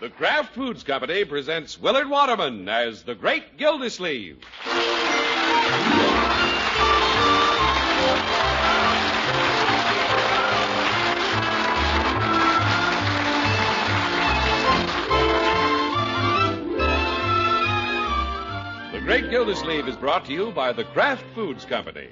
The Kraft Foods Company presents Willard Waterman as the Great Gildersleeve. The Great Gildersleeve is brought to you by the Kraft Foods Company.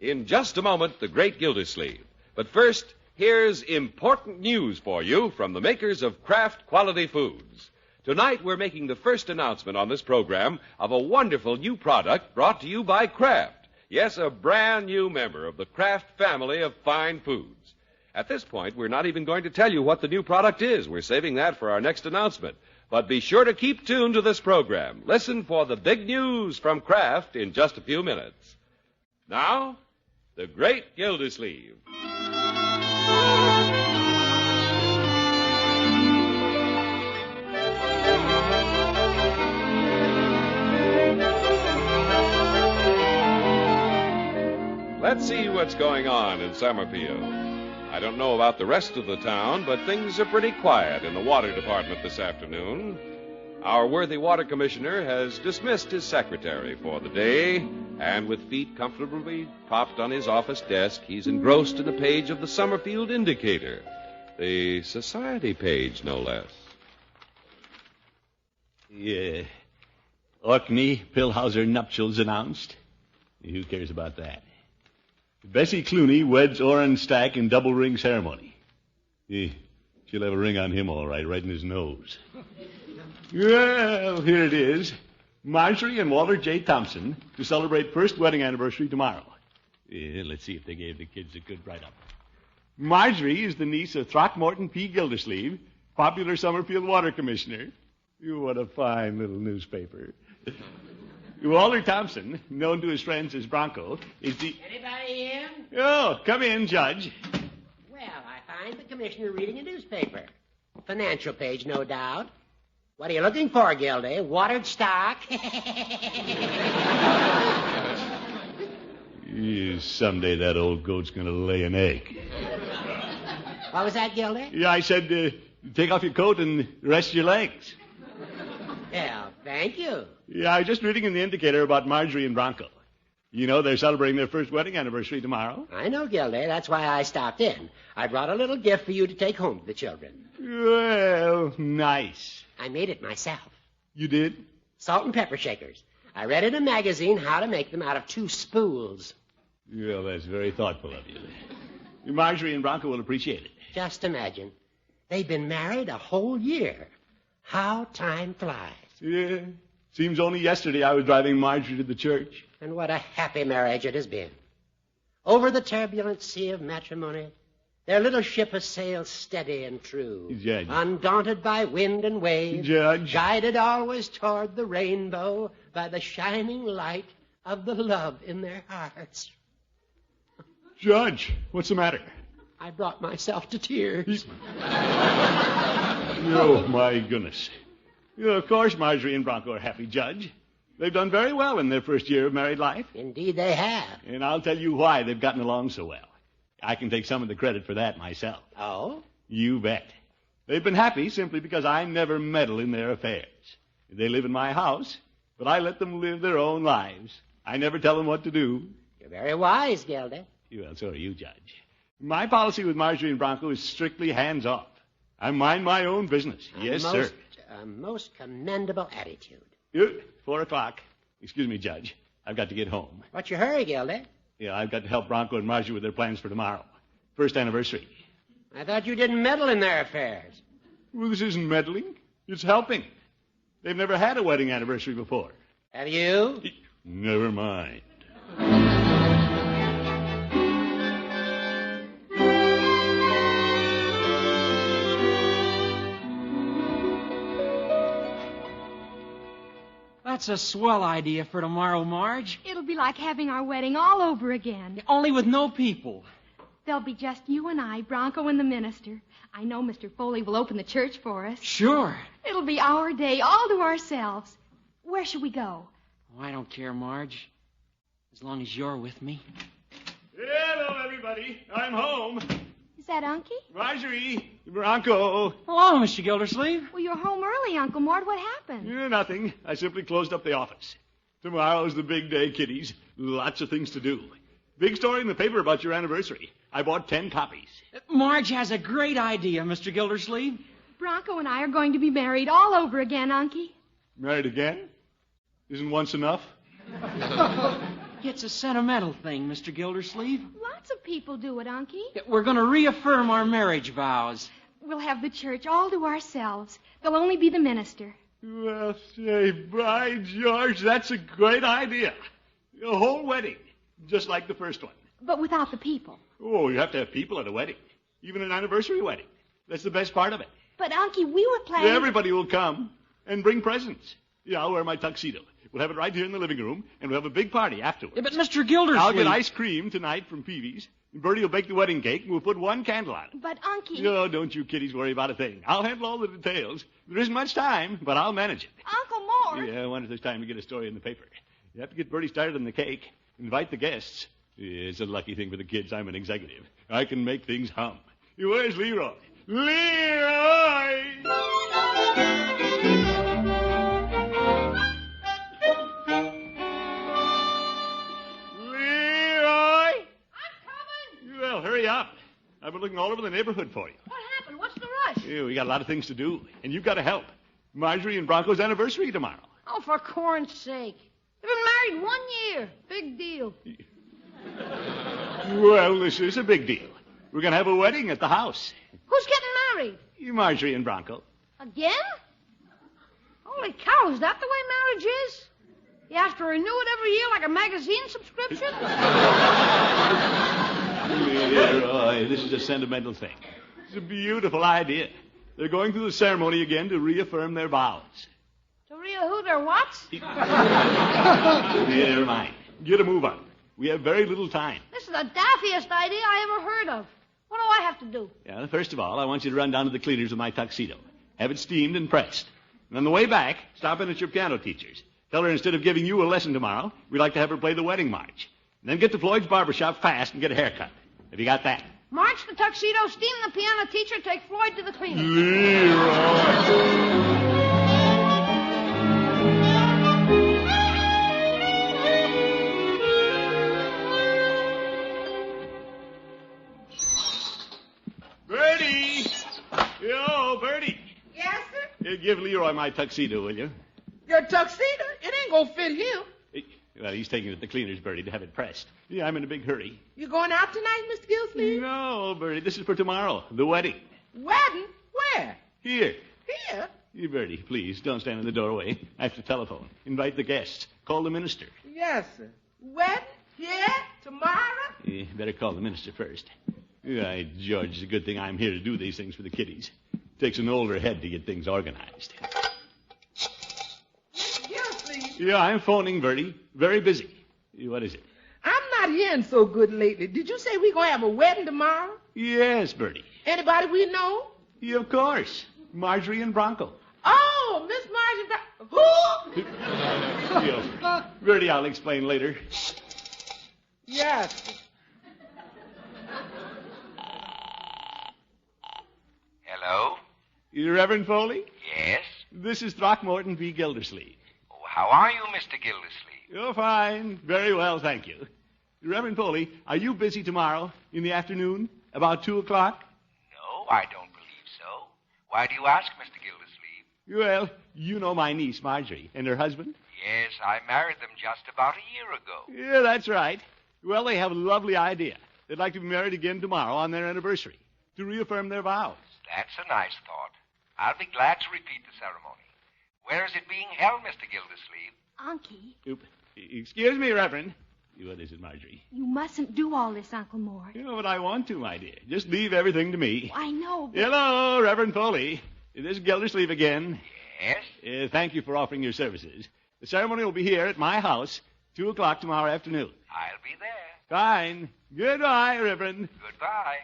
In just a moment, the Great Gildersleeve. But first, here's important news for you from the makers of Kraft Quality Foods. Tonight, we're making the first announcement on this program of a wonderful new product brought to you by Kraft. Yes, a brand new member of the Kraft family of fine foods. At this point, we're not even going to tell you what the new product is. We're saving that for our next announcement. But be sure to keep tuned to this program. Listen for the big news from Kraft in just a few minutes. Now, the Great Gildersleeve. Let's see what's going on in Summerfield. I don't know about the rest of the town, but things are pretty quiet in the water department this afternoon. Our worthy water commissioner has dismissed his secretary for the day, and with feet comfortably propped on his office desk, he's engrossed in a page of the Summerfield Indicator. The society page, no less. Yeah. Orkney-Pillhauser nuptials announced. Who cares about that? Bessie Clooney weds Orrin Stack in double ring ceremony. She'll have a ring on him all right in his nose. Well, here it is. Marjorie and Walter J. Thompson to celebrate first wedding anniversary tomorrow. Let's see if they gave the kids a good write-up. Marjorie is the niece of Throckmorton P. Gildersleeve, popular Summerfield water commissioner. What a fine little newspaper. Walter Thompson, known to his friends as Bronco, is the... Anybody in? Oh, come in, Judge. Well, I find the commissioner reading a newspaper. Financial page, no doubt. What are you looking for, Gildy? Watered stock? Someday that old goat's going to lay an egg. What was that, Gildy? Yeah, I said, take off your coat and rest your legs. Well, thank you. Yeah, I was just reading in the Indicator about Marjorie and Bronco. You know, they're celebrating their first wedding anniversary tomorrow. I know, Gildy. That's why I stopped in. I brought a little gift for you to take home to the children. Well, nice. I made it myself. You did? Salt and pepper shakers. I read in a magazine how to make them out of 2 spools. Well, that's very thoughtful of you. Marjorie and Bronco will appreciate it. Just imagine. They've been married a whole year. How time flies. Yeah. Seems only yesterday I was driving Marjorie to the church. And what a happy marriage it has been. Over the turbulent sea of matrimony, their little ship has sailed steady and true. Judge. Undaunted by wind and wave. Judge. Guided always toward the rainbow by the shining light of the love in their hearts. Judge, what's the matter? I brought myself to tears. Oh, my goodness. Of course, Marjorie and Bronco are happy, Judge. They've done very well in their first year of married life. Indeed they have. And I'll tell you why they've gotten along so well. I can take some of the credit for that myself. Oh? You bet. They've been happy simply because I never meddle in their affairs. They live in my house, but I let them live their own lives. I never tell them what to do. You're very wise, Gildy. Well, so are you, Judge. My policy with Marjorie and Bronco is strictly hands-off. I mind my own business. Yes, sir. A most commendable attitude. 4 o'clock. Excuse me, Judge. I've got to get home. What's your hurry, Gildy? Yeah, I've got to help Bronco and Marjorie with their plans for tomorrow. First anniversary. I thought you didn't meddle in their affairs. Well, this isn't meddling. It's helping. They've never had a wedding anniversary before. Have you? Never mind. That's a swell idea for tomorrow, Marge. It'll be like having our wedding all over again. Only with no people. There'll be just you and I, Bronco and the minister. I know Mr. Foley will open the church for us. Sure. It'll be our day, all to ourselves. Where should we go? Oh, I don't care, Marge. As long as you're with me. Hello, everybody. I'm home. Is that Unky? Marjorie, Bronco. Hello, Mr. Gildersleeve. Well, you're home early, Uncle Mort. What happened? Nothing. I simply closed up the office. Tomorrow's the big day, kiddies. Lots of things to do. Big story in the paper about your anniversary. I bought 10 copies. Marge has a great idea, Mr. Gildersleeve. Bronco and I are going to be married all over again, Unky. Married again? Isn't once enough? It's a sentimental thing, Mr. Gildersleeve. Lots of people do it, Unky. We're going to reaffirm our marriage vows. We'll have the church all to ourselves. There'll only be the minister. Well, say, by George, that's a great idea. A whole wedding, just like the first one. But without the people. Oh, you have to have people at a wedding. Even an anniversary wedding. That's the best part of it. But, Unky, we were planning... Everybody will come and bring presents. Yeah, I'll wear my tuxedo. We'll have it right here in the living room, and we'll have a big party afterwards. Yeah, but Mr. Gildersleeve... I'll get ice cream tonight from Peavy's, and Bertie will bake the wedding cake, and we'll put one candle on it. But, Unky... No, don't you kiddies worry about a thing. I'll handle all the details. There isn't much time, but I'll manage it. Uncle Mort... Yeah, I wonder if there's time to get a story in the paper. You have to get Bertie started on the cake, invite the guests. It's a lucky thing for the kids I'm an executive. I can make things hum. Where's Leroy? Leroy! Well, hurry up. I've been looking all over the neighborhood for you. What happened? What's the rush? Yeah, we got a lot of things to do, and you've got to help. Marjorie and Bronco's anniversary tomorrow. Oh, for corn's sake. They've been married 1 year. Big deal. Well, this is a big deal. We're going to have a wedding at the house. Who's getting married? Marjorie and Bronco. Again? Holy cow, is that the way marriage is? You have to renew it every year like a magazine subscription? Leroy, this is a sentimental thing. It's a beautiful idea. They're going through the ceremony again to reaffirm their vows. To who their what? Never mind. Get a move on. We have very little time. This is the daffiest idea I ever heard of. What do I have to do? Yeah, first of all, I want you to run down to the cleaners with my tuxedo. Have it steamed and pressed. And on the way back, stop in at your piano teacher's. Tell her instead of giving you a lesson tomorrow, we'd like to have her play the wedding march. And then get to Floyd's barber shop fast and get a haircut. Have you got that? March the tuxedo, steam the piano teacher, take Floyd to the cleaner. Leroy! Bertie! Yo, Bertie! Yes, sir? Give Leroy my tuxedo, will you? Your tuxedo? It ain't gonna fit him. Well, he's taking it to the cleaners, Bertie, to have it pressed. Yeah, I'm in a big hurry. You going out tonight, Mr. Gildersleeve? No, Bertie, this is for tomorrow, the wedding. Wedding? Where? Here. Here? You, Bertie, please, don't stand in the doorway. I have to telephone. Invite the guests. Call the minister. Yes, sir. Wedding? Here? Tomorrow? Better call the minister first. George, it's a good thing I'm here to do these things for the kiddies. Takes an older head to get things organized. Mr. Gildersleeve? Yeah, I'm phoning, Bertie. Very busy. What is it? I'm not hearing so good lately. Did you say we're gonna have a wedding tomorrow? Yes, Bertie. Anybody we know? Yeah, of course. Marjorie and Bronco. Oh, Miss Marjorie. Who? Yeah. Bertie, I'll explain later. Yes. Hello? Reverend Foley? Yes? This is Throckmorton P. Gildersleeve. Oh, how are you, Mr. Gildersleeve? Oh, fine. Very well, thank you. Reverend Foley, are you busy tomorrow in the afternoon? About 2 o'clock? No, I don't believe so. Why do you ask, Mr. Gildersleeve? Well, you know my niece, Marjorie, and her husband? Yes, I married them just about a year ago. Yeah, that's right. Well, they have a lovely idea. They'd like to be married again tomorrow on their anniversary to reaffirm their vows. That's a nice thought. I'll be glad to repeat the ceremony. Where is it being held, Mr. Gildersleeve? Unky, Excuse me, Reverend. What is it, Marjorie? you mustn't do all this, Uncle Mort. You know what I want to, my dear. Just leave everything to me. I know, but... Hello, Reverend Foley. This is Gildersleeve again. Yes? Thank you for offering your services. The ceremony will be here at my house, 2 o'clock tomorrow afternoon. I'll be there. Fine. Goodbye, Reverend. Goodbye.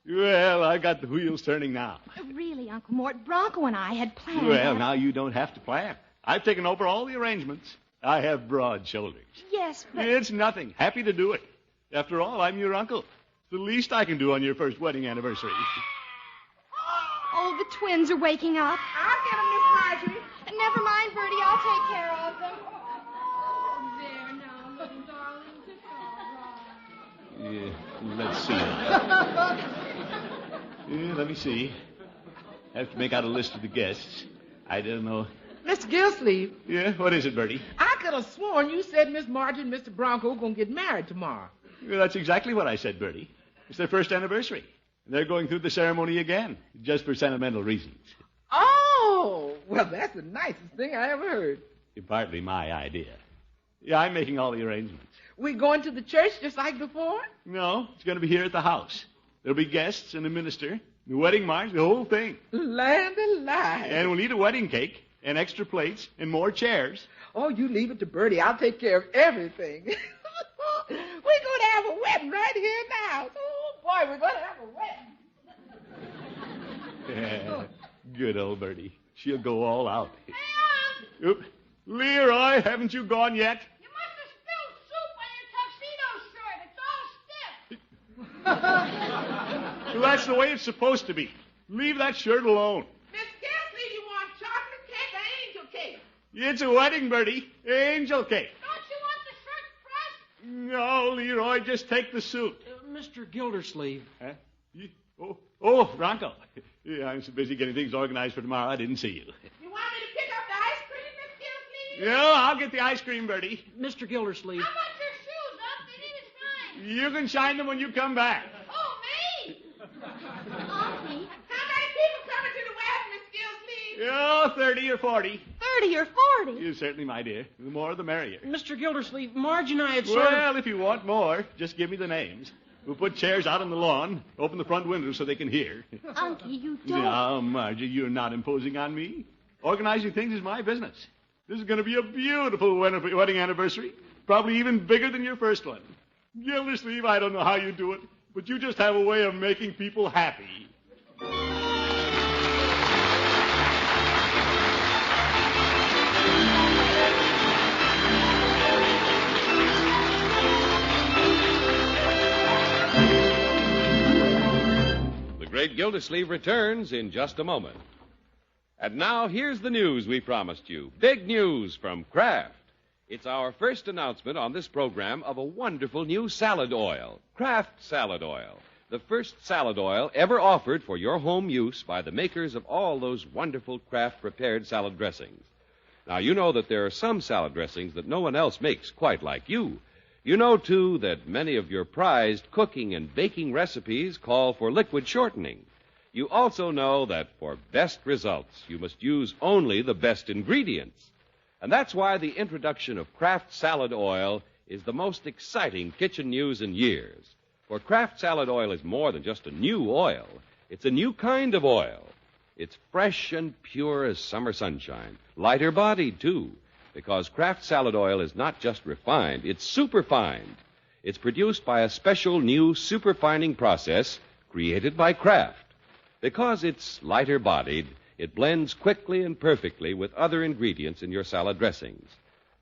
Well, I got the wheels turning now. Really, Uncle Mort, Bronco and I had planned... Well, now you don't have to plan. I've taken over all the arrangements. I have broad shoulders. Yes, but... It's nothing. Happy to do it. After all, I'm your uncle. It's the least I can do on your first wedding anniversary. Oh, the twins are waking up. I'll get 'em, Miss Marjorie. Never mind, Bertie. I'll take care of them. Oh, there now, little darlings. It's all right. Yeah, let's see. Yeah, let me see. I have to make out a list of the guests. I don't know. Mr. Gillsleeve, Yeah, what is it, Bertie? I could have sworn you said Miss Marjorie and Mr. Bronco were going to get married tomorrow. Well, that's exactly what I said, Bertie. It's their first anniversary. And they're going through the ceremony again, just for sentimental reasons. Oh, well, that's the nicest thing I ever heard. Partly my idea. Yeah, I'm making all the arrangements. We going to the church just like before? No, it's going to be here at the house. There'll be guests and a minister, the wedding march, the whole thing. Land alive. And we'll need a wedding cake and extra plates and more chairs. Oh, you leave it to Bertie. I'll take care of everything. We're going to have a wedding right here in the house. Oh, boy, we're going to have a wedding. Yeah, good old Bertie. She'll go all out. Oop. Leroy, haven't you gone yet? You must have spilled soup on your tuxedo shirt. It's all stiff. Well, that's the way it's supposed to be. Leave that shirt alone. Miss Gillsleeve, you want chocolate cake or angel cake? It's a wedding, Bertie. Angel cake. Don't you want the shirt pressed? No, Leroy, just take the suit. Mr. Gildersleeve. Huh? Oh, Bronco. Yeah, I'm so busy getting things organized for tomorrow, I didn't see you. You want me to pick up the ice cream, Miss Gillsleeve? Yeah, I'll get the ice cream, Bertie. Mr. Gildersleeve. How about your shoes, Up? They need to shine. You can shine them when you come back. Oh, me? Auntie, How many people coming to the wedding, Miss Gillsleeve? Yeah, 30 or 40. 30 or 40. You certainly, my dear. The more, the merrier. Mr. Gildersleeve, Marge and I had sort of... Well, if you want more, just give me the names. We'll put chairs out on the lawn, open the front windows so they can hear. Unky, you don't. Now, Margie, you're not imposing on me. Organizing things is my business. This is going to be a beautiful wedding anniversary, probably even bigger than your first one. Gildersleeve, I don't know how you do it, but you just have a way of making people happy. The Great Gildersleeve returns in just a moment. And now, here's the news we promised you. Big news from Kraft. It's our first announcement on this program of a wonderful new salad oil, Kraft Salad Oil. The first salad oil ever offered for your home use by the makers of all those wonderful Kraft prepared salad dressings. Now, you know that there are some salad dressings that no one else makes quite like you. You know, too, that many of your prized cooking and baking recipes call for liquid shortening. You also know that for best results, you must use only the best ingredients. And that's why the introduction of Kraft Salad Oil is the most exciting kitchen news in years. For Kraft Salad Oil is more than just a new oil. It's a new kind of oil. It's fresh and pure as summer sunshine, lighter bodied, too. Because Kraft Salad Oil is not just refined, it's superfined. It's produced by a special new superfining process created by Kraft. Because it's lighter bodied, it blends quickly and perfectly with other ingredients in your salad dressings.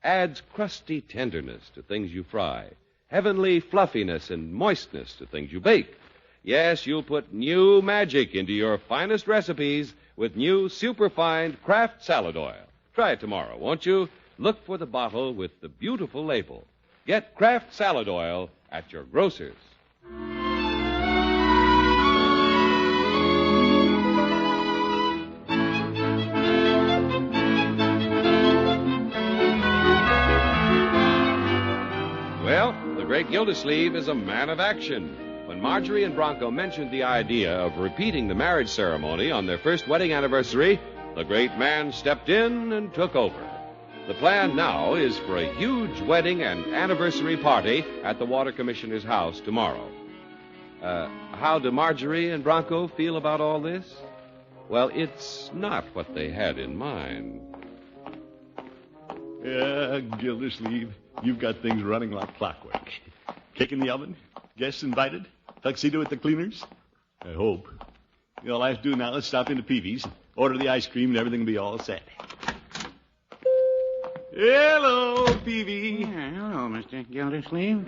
Adds crusty tenderness to things you fry, heavenly fluffiness and moistness to things you bake. Yes, you'll put new magic into your finest recipes with new superfine Kraft Salad Oil. Try it tomorrow, won't you? Look for the bottle with the beautiful label. Get Kraft Salad Oil at your grocer's. Well, the Great Gildersleeve is a man of action. When Marjorie and Bronco mentioned the idea of repeating the marriage ceremony on their first wedding anniversary, the great man stepped in and took over. The plan now is for a huge wedding and anniversary party at the Water Commissioner's house tomorrow. How do Marjorie and Bronco feel about all this? Well, it's not what they had in mind. Yeah, Gildersleeve, you've got things running like clockwork. Cake in the oven, guests invited, tuxedo at the cleaners. I hope. All I have to do now is stop into Peavy's, order the ice cream, and everything will be all set. Hello, Peavy. Hello, Mr. Gildersleeve.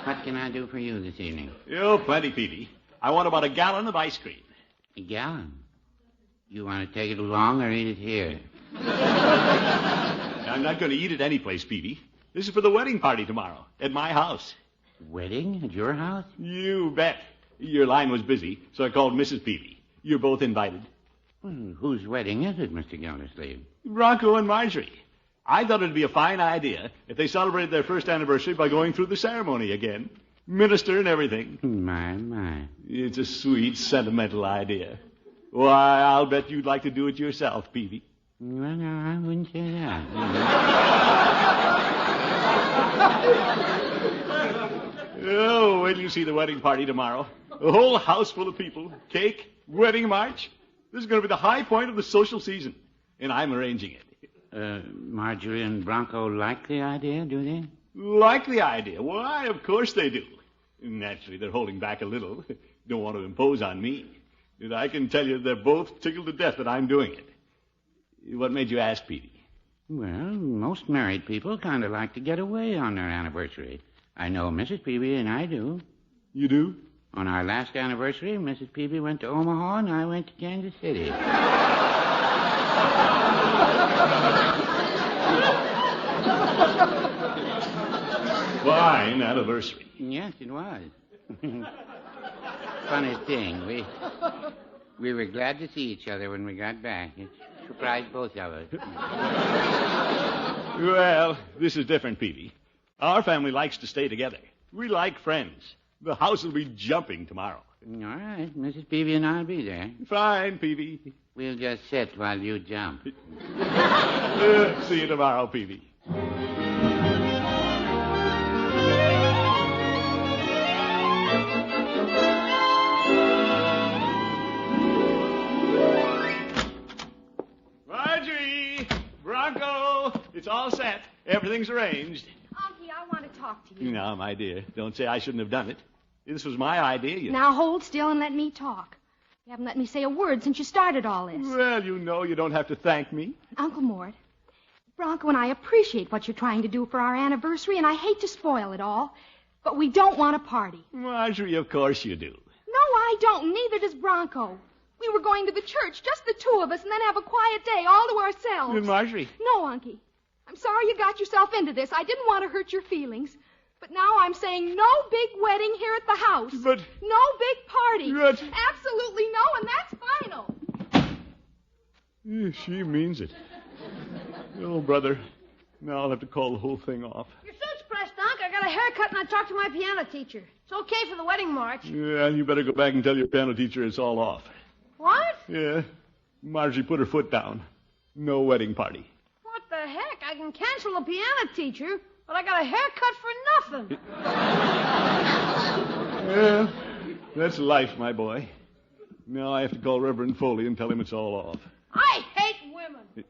What can I do for you this evening? Oh, plenty, Peavy. I want about a gallon of ice cream. A gallon? You want to take it along or eat it here? I'm not going to eat it anyplace, Peavy. This is for the wedding party tomorrow at my house. Wedding at your house? You bet. Your line was busy, so I called Mrs. Peavy. You're both invited. Well, whose wedding is it, Mr. Gildersleeve? Bronco and Marjorie. I thought it'd be a fine idea if they celebrated their first anniversary by going through the ceremony again. Minister and everything. My. It's a sweet, sentimental idea. Why, I'll bet you'd like to do it yourself, Peavy. Well, no, I wouldn't say that. Oh, wait till you see the wedding party tomorrow. A whole house full of people. Cake, wedding march. This is going to be the high point of the social season. And I'm arranging it. Marjorie and Bronco like the idea, do they? Like the idea? Why, of course they do. Naturally, they're holding back a little. Don't want to impose on me. And I can tell you they're both tickled to death that I'm doing it. What made you ask, Petey? Well, most married people kind of like to get away on their anniversary. I know Mrs. Peavy and I do. You do? On our last anniversary, Mrs. Peavy went to Omaha and I went to Kansas City. Fine anniversary. Yes, it was. Funny thing, we were glad to see each other when we got back. It surprised both of us. Well, this is different, Peavy. Our family likes to stay together. We like friends. The house will be jumping tomorrow. All right, Mrs. Peavy and I'll be there. Fine, Peavy. We'll just sit while you jump. See you tomorrow, Peavy. Marjorie! Bronco! It's all set. Everything's arranged. Unky, I want to talk to you. No, my dear. Don't say I shouldn't have done it. This was my idea. Now hold still and let me talk. You haven't let me say a word since you started all this. Well, you know you don't have to thank me. Uncle Mort, Bronco and I appreciate what you're trying to do for our anniversary, and I hate to spoil it all, but we don't want a party. Marjorie, of course you do. No, I don't. Neither does Bronco. We were going to the church, just the two of us, and then have a quiet day all to ourselves. And Marjorie? No, Unky. I'm sorry you got yourself into this. I didn't want to hurt your feelings. But now I'm saying no big wedding here at the house. But... No big party. But... Absolutely no, and that's final. Yeah, she means it. Oh, brother. Now I'll have to call the whole thing off. Your suit's pressed, Unc. I got a haircut and I talked to my piano teacher. It's okay for the wedding march. Yeah, you better go back and tell your piano teacher it's all off. What? Yeah. Marjorie put her foot down. No wedding party. What the heck? I can cancel the piano teacher, but I got a haircut for nothing. Yeah, that's life, my boy. Now I have to call Reverend Foley and tell him it's all off. I hate women.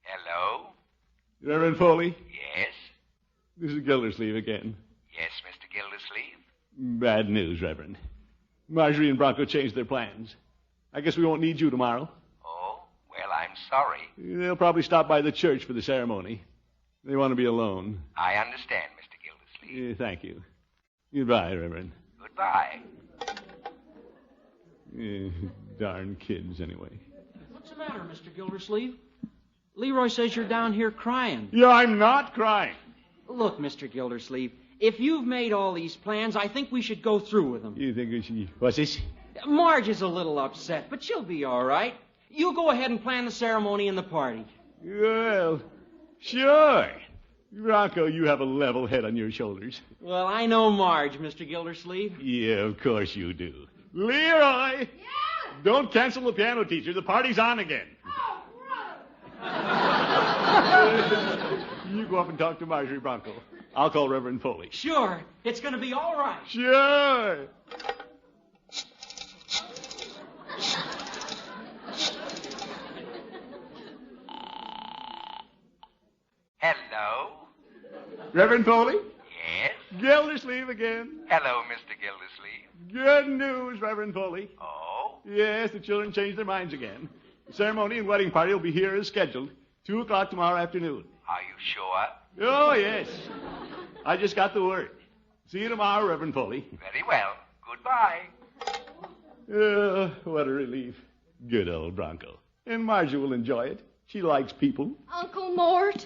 Hello? Reverend Foley? Yes? This is Gildersleeve again. Yes, Mr. Gildersleeve? Bad news, Reverend. Marjorie and Bronco changed their plans. I guess we won't need you tomorrow. Oh, well, I'm sorry. They'll probably stop by the church for the ceremony. They want to be alone. I understand, Mr. Gildersleeve. Thank you. Goodbye, Reverend. Goodbye. Darn kids, anyway. What's the matter, Mr. Gildersleeve? Leroy says you're down here crying. Yeah, I'm not crying. Look, Mr. Gildersleeve, if you've made all these plans, I think we should go through with them. You think we should... What's this? Marge is a little upset, but she'll be all right. You go ahead and plan the ceremony and the party. Well, sure. Bronco, you have a level head on your shoulders. Well, I know Marge, Mr. Gildersleeve. Yeah, of course you do. Leroy! Yeah? Don't cancel the piano teacher. The party's on again. Oh, brother. You go up and talk to Marjorie, Bronco. I'll call Reverend Foley. Sure. It's going to be all right. Sure. Hello? Reverend Foley? Yes? Gildersleeve again. Hello, Mr. Gildersleeve. Good news, Reverend Foley. Oh? Yes, the children changed their minds again. The ceremony and wedding party will be here as scheduled, 2 o'clock tomorrow afternoon. Are you sure? Oh, yes. I just got the word. See you tomorrow, Reverend Foley. Very well. Goodbye. What a relief. Good old Bronco. And Margie will enjoy it. She likes people. Uncle Mort,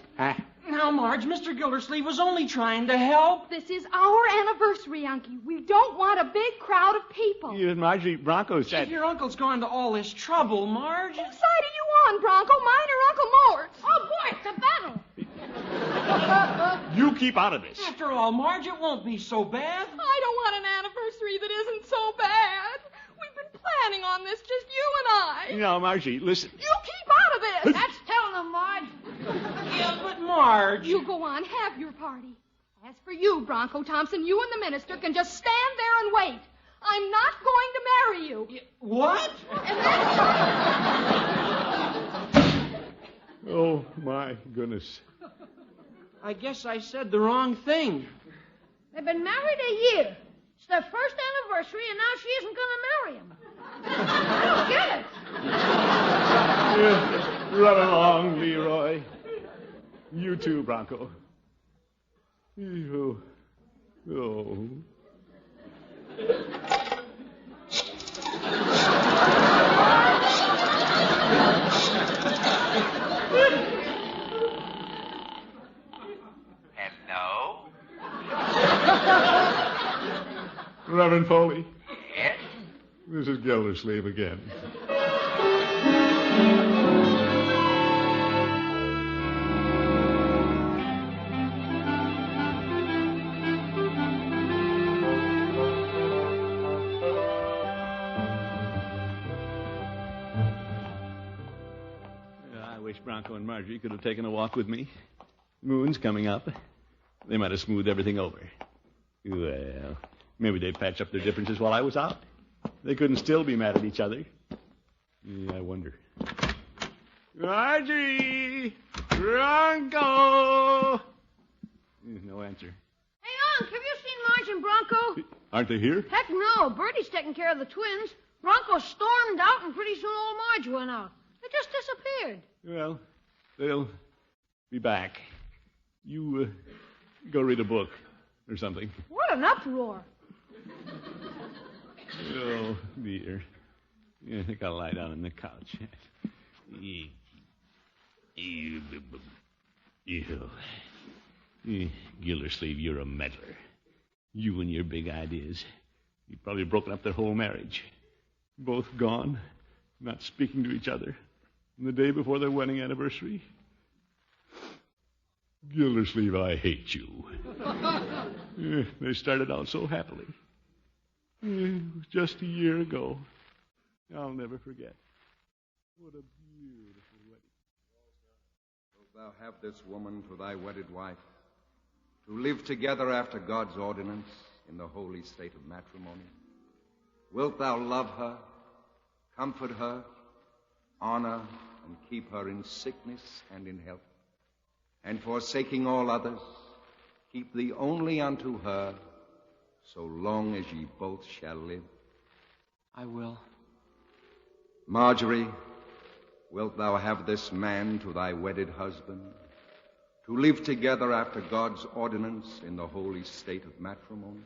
Now, Marge, Mr. Gildersleeve was only trying to help. this is our anniversary, Unky. We don't want a big crowd of people. You and Margie, Bronco said... If your uncle's gone to all this trouble, Marge... Whose side are you on, Bronco? Mine or Uncle Mort's? Oh, boy, it's a battle. You keep out of this. After all, Marge, it won't be so bad. I don't want an anniversary that isn't so bad. We've been planning on this, just you and I. No, Margie, listen. You keep out of this. That's telling them, Marge. Yeah, but Marge... You go on, have your party. As for you, Bronco Thompson, you and the minister can just stand there and wait. I'm not going to marry you. What? Oh, my goodness. I guess I said the wrong thing. They've been married a year. It's their first anniversary, and now she isn't going to marry him. I don't get it. Run along, Leroy. You too, Bronco. Oh. Hello? Reverend Foley, Yes? this is Gildersleeve again. I wish Bronco and Marjorie could have taken a walk with me. Moon's coming up. They might have smoothed everything over. Well, maybe they'd patch up their differences while I was out. They couldn't still be mad at each other. Yeah, I wonder. Marjorie! Bronco! No answer. Hey, Unc, have you seen Marge and Bronco? Aren't they here? Heck no. Bertie's taking care of the twins. Bronco stormed out, and pretty soon old Marge went out. They just disappeared. Well, they'll be back. You go read a book or something. What an uproar. Oh, dear. Yeah, I think I'll lie down on the couch. Gildersleeve, you're a meddler. You and your big ideas. You've probably broken up their whole marriage. Both gone, not speaking to each other. And the day before their wedding anniversary. Gildersleeve, I hate you. They started out so happily. It was just a year ago. I'll never forget. What a beautiful wedding. Wilt thou have this woman for thy wedded wife, to live together after God's ordinance in the holy state of matrimony? Wilt thou love her, comfort her, honor and keep her in sickness and in health, and forsaking all others, keep thee only unto her, so long as ye both shall live? I will. Marjorie, wilt thou have this man to thy wedded husband, to live together after God's ordinance in the holy state of matrimony?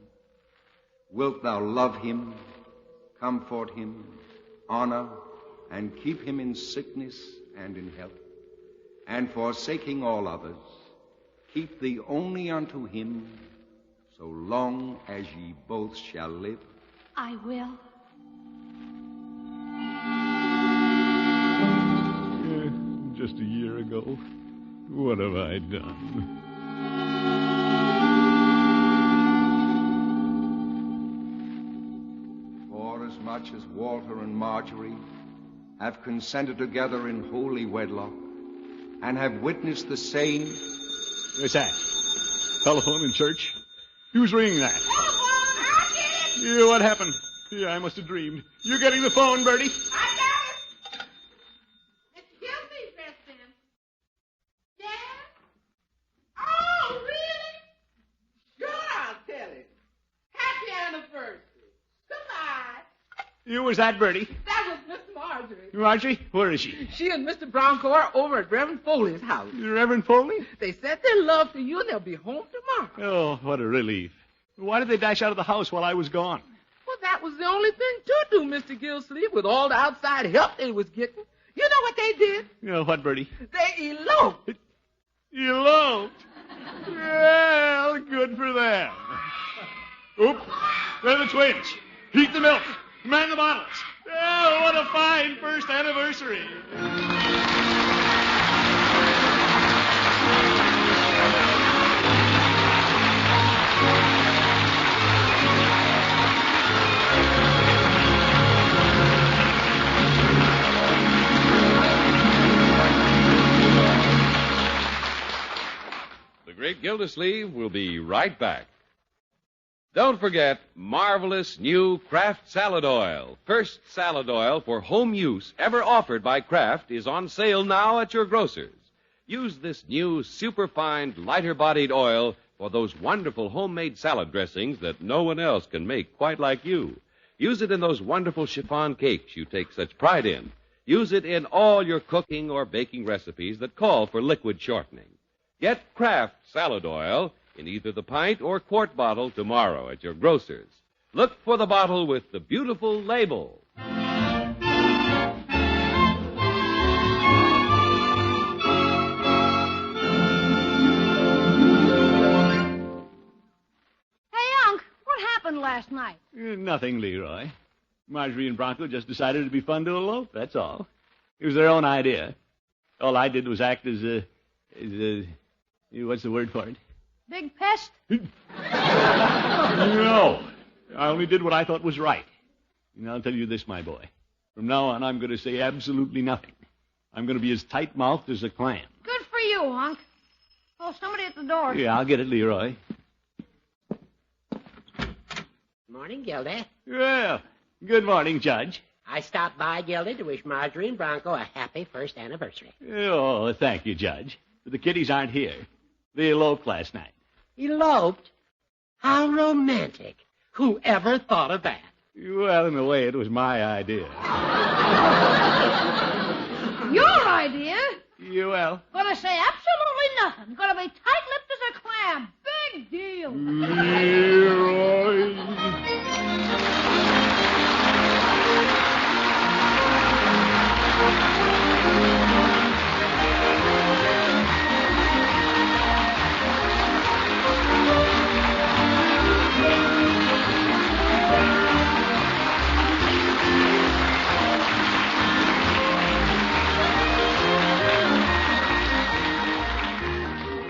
Wilt thou love him, comfort him, honor, and keep him in sickness and in health, and forsaking all others, keep thee only unto him, so long as ye both shall live? I will. Just a year ago. What have I done? For as much as Walter and Marjorie have consented together in holy wedlock, and have witnessed the same... What's that? Telephone in church? Who's ringing that? Telephone! I'll get it! Yeah, what happened? Yeah, I must have dreamed. You getting the phone, Bertie? I got it! It's Gildersleeve, Preston. Yeah? Oh, really? Sure, I'll tell him. Happy anniversary. Come Who was that, Bertie? That was Miss Marjorie. Marjorie, where is she? She and Mr. Bronco are over at Reverend Foley's house. Reverend Foley? They said their love for you and they'll be home tomorrow. Oh, what a relief. Why did they dash out of the house while I was gone? Well, that was the only thing to do, Mr. Gilsleeve, with all the outside help they was getting. You know what they did? You know what, Bertie? They eloped. Eloped? Well, good for them. Oop, they're the twins. Heat the milk. Man the bottles. Oh, what a fine first anniversary. The Great Gildersleeve will be right back. Don't forget marvelous new Kraft salad oil. First salad oil for home use ever offered by Kraft is on sale now at your grocer's. Use this new superfine, lighter-bodied oil for those wonderful homemade salad dressings that no one else can make quite like you. Use it in those wonderful chiffon cakes you take such pride in. Use it in all your cooking or baking recipes that call for liquid shortening. Get Kraft salad oil in either the pint or quart bottle tomorrow at your grocer's. Look for the bottle with the beautiful label. Hey, Unc, what happened last night? Nothing, Leroy. Marjorie and Bronco just decided it'd be fun to elope, that's all. It was their own idea. All I did was act as a what's the word for it? Big pest? No. I only did what I thought was right. And I'll tell you this, my boy. From now on, I'm going to say absolutely nothing. I'm going to be as tight-mouthed as a clam. Good for you, Unc. Oh, somebody at the door. Yeah, I'll get it, Leroy. Morning, Gildy. Well, good morning, Judge. I stopped by, Gildy, to wish Marjorie and Bronco a happy first anniversary. Oh, thank you, Judge. But the kiddies aren't here. They eloped last night. Eloped? How romantic. Who ever thought of that? Well, in a way, it was my idea. Your idea? Well. Gonna say absolutely nothing. Gonna be tight-lipped as a clam. Big deal. Leroy.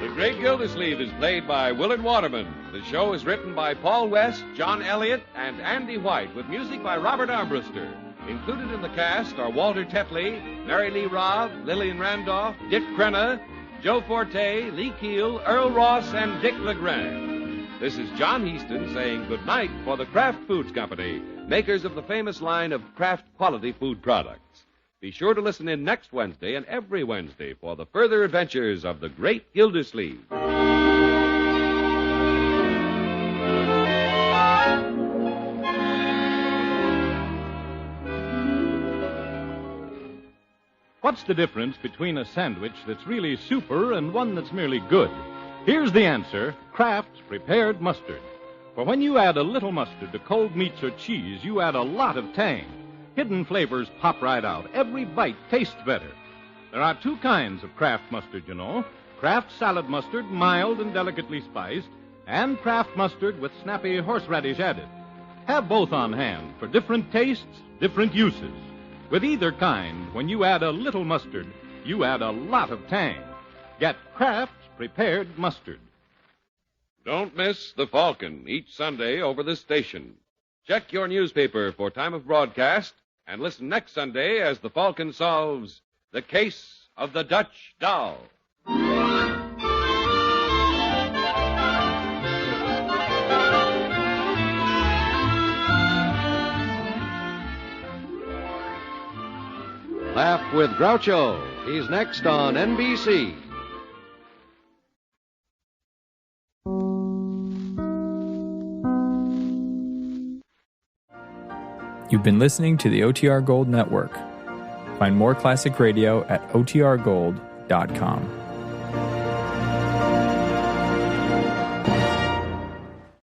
The Great Gildersleeve is played by Willard Waterman. The show is written by Paul West, John Elliott, and Andy White, with music by Robert Armbruster. Included in the cast are Walter Tetley, Mary Lee Robb, Lillian Randolph, Dick Crenna, Joe Forte, Lee Keel, Earl Ross, and Dick LeGrand. This is John Heaston saying good night for the Kraft Foods Company, makers of the famous line of Kraft quality food products. Be sure to listen in next Wednesday and every Wednesday for the further adventures of the Great Gildersleeve. What's the difference between a sandwich that's really super and one that's merely good? Here's the answer: Kraft's Prepared Mustard. For when you add a little mustard to cold meats or cheese, you add a lot of tang. Hidden flavors pop right out. Every bite tastes better. There are two kinds of Kraft mustard, you know. Kraft salad mustard, mild and delicately spiced, and Kraft mustard with snappy horseradish added. Have both on hand for different tastes, different uses. With either kind, when you add a little mustard, you add a lot of tang. Get Kraft's Prepared Mustard. Don't miss The Falcon each Sunday over this station. Check your newspaper for time of broadcast and listen next Sunday as The Falcon solves the case of the Dutch doll. Laugh with Groucho. He's next on NBC. You've been listening to the OTR Gold Network. Find more classic radio at otrgold.com.